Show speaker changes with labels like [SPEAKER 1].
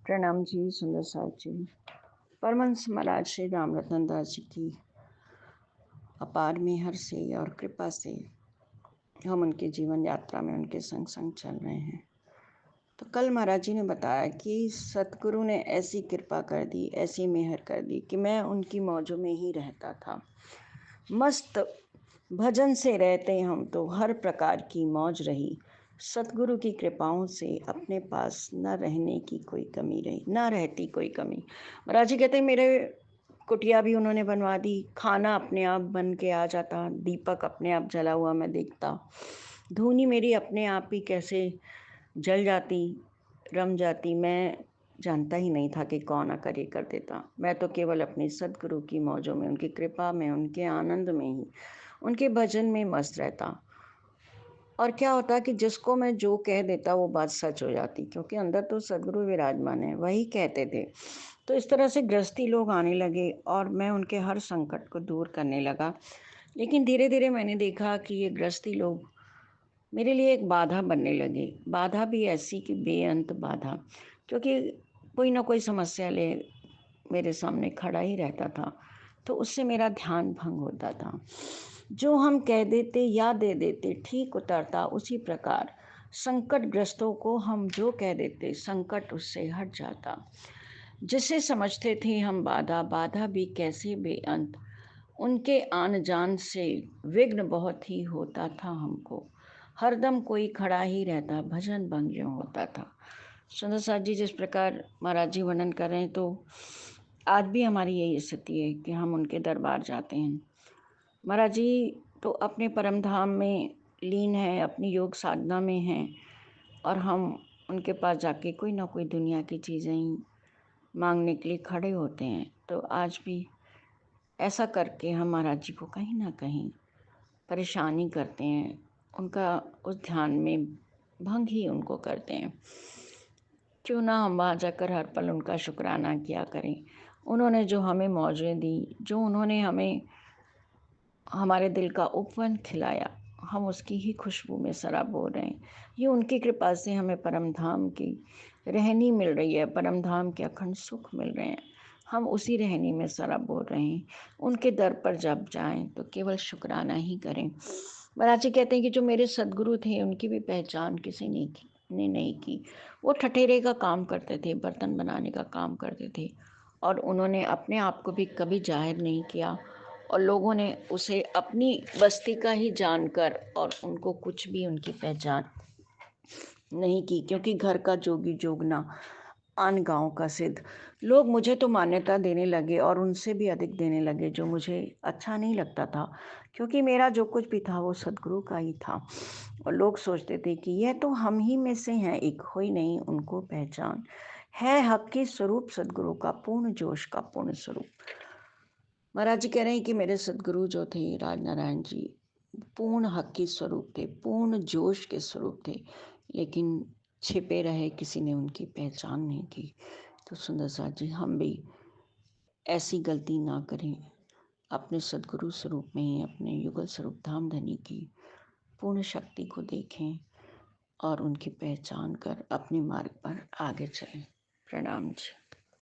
[SPEAKER 1] प्रणाम जी, सुंदर साथ जी। परमहंस महाराज श्री रामरतन दास जी की अपार मेहर से और कृपा से हम उनके जीवन यात्रा में उनके संग संग चल रहे हैं। तो कल महाराज जी ने बताया कि सतगुरु ने ऐसी कृपा कर दी, ऐसी मेहर कर दी कि मैं उनकी मौजों में ही रहता था। मस्त भजन से रहते हम तो हर प्रकार की मौज रही। सतगुरु की कृपाओं से अपने पास न रहने की कोई कमी रही, न रहती कोई कमी। महाराज जी कहते हैं मेरे कुटिया भी उन्होंने बनवा दी, खाना अपने आप बन के आ जाता, दीपक अपने आप जला हुआ मैं देखता, धूनी मेरी अपने आप ही कैसे जल जाती, रम जाती। मैं जानता ही नहीं था कि कौन आकर ये कर देता। मैं तो केवल अपने सदगुरु की मौजों में, उनकी कृपा में, उनके आनंद में ही, उनके भजन में मस्त रहता। और क्या होता कि जिसको मैं जो कह देता वो बात सच हो जाती, क्योंकि अंदर तो सदगुरु विराजमान है, वही कहते थे। तो इस तरह से गृहस्थी लोग आने लगे और मैं उनके हर संकट को दूर करने लगा। लेकिन धीरे धीरे मैंने देखा कि ये गृहस्थी लोग मेरे लिए एक बाधा बनने लगी। बाधा भी ऐसी कि बेअंत बाधा, क्योंकि कोई ना कोई समस्या ले मेरे सामने खड़ा ही रहता था, तो उससे मेरा ध्यान भंग होता था। जो हम कह देते या दे देते ठीक उतरता, उसी प्रकार संकटग्रस्तों को हम जो कह देते संकट उससे हट जाता। जिसे समझते थे हम बाधा, बाधा भी कैसे बेअंत, उनके आन जान से विघ्न बहुत ही होता था हमको। हरदम कोई खड़ा ही रहता, भजन भंग यूं होता था। सुंदर साथ जी जिस प्रकार महाराज जी वर्णन कर रहे हैं, तो आज भी हमारी यही स्थिति है कि हम उनके दरबार जाते हैं। महाराज जी तो अपने परम धाम में लीन है, अपनी योग साधना में हैं, और हम उनके पास जाके कोई ना कोई दुनिया की चीज़ें ही मांगने के लिए खड़े होते हैं। तो आज भी ऐसा करके हम महाराज जी को कहीं ना कहीं परेशानी करते हैं, उनका उस ध्यान में भंग ही उनको करते हैं। क्यों ना हम वहाँ जाकर हर पल उनका शुक्राना किया करें। उन्होंने जो हमें मौजें दी, जो उन्होंने हमें हमारे दिल का उपवन खिलाया, हम उसकी ही खुशबू में सराब हो रहे हैं। ये उनकी कृपा से हमें परम धाम की रहनी मिल रही है, परम धाम के अखंड सुख मिल रहे हैं। हम उसी रहनी में सराब हो रहे हैं। उनके दर पर जब जाएं तो केवल शुक्राना ही करें। महाराज जी कहते हैं कि जो मेरे सदगुरु थे उनकी भी पहचान किसी ने नहीं की। वो ठठेरे का काम करते थे, बर्तन बनाने का काम करते थे, और उन्होंने अपने आप को भी कभी जाहिर नहीं किया, और लोगों ने उसे अपनी बस्ती का ही जानकर और उनको कुछ भी उनकी पहचान नहीं की, क्योंकि घर का जोगी जोगना आन गांव का सिद्ध। लोग मुझे तो मान्यता देने लगे और उनसे भी अधिक देने लगे, जो मुझे अच्छा नहीं लगता था, क्योंकि मेरा जो कुछ भी था वो सदगुरु का ही था। और लोग सोचते थे कि यह तो हम ही में से हैं, एक हो ही नहीं उनको पहचान है। हक की स्वरूप सदगुरु का पूर्ण जोश का पूर्ण स्वरूप। महाराज जी कह रहे हैं कि मेरे सदगुरु जो थे राजनारायण जी पूर्ण हक के स्वरूप थे, पूर्ण जोश के स्वरूप थे, लेकिन छिपे रहे, किसी ने उनकी पहचान नहीं की। तो सुंदर साथ जी हम भी ऐसी गलती ना करें, अपने सदगुरु स्वरूप में ही, अपने युगल स्वरूप धाम धनी की पूर्ण शक्ति को देखें और उनकी पहचान कर अपने मार्ग पर आगे चलें। प्रणाम जी।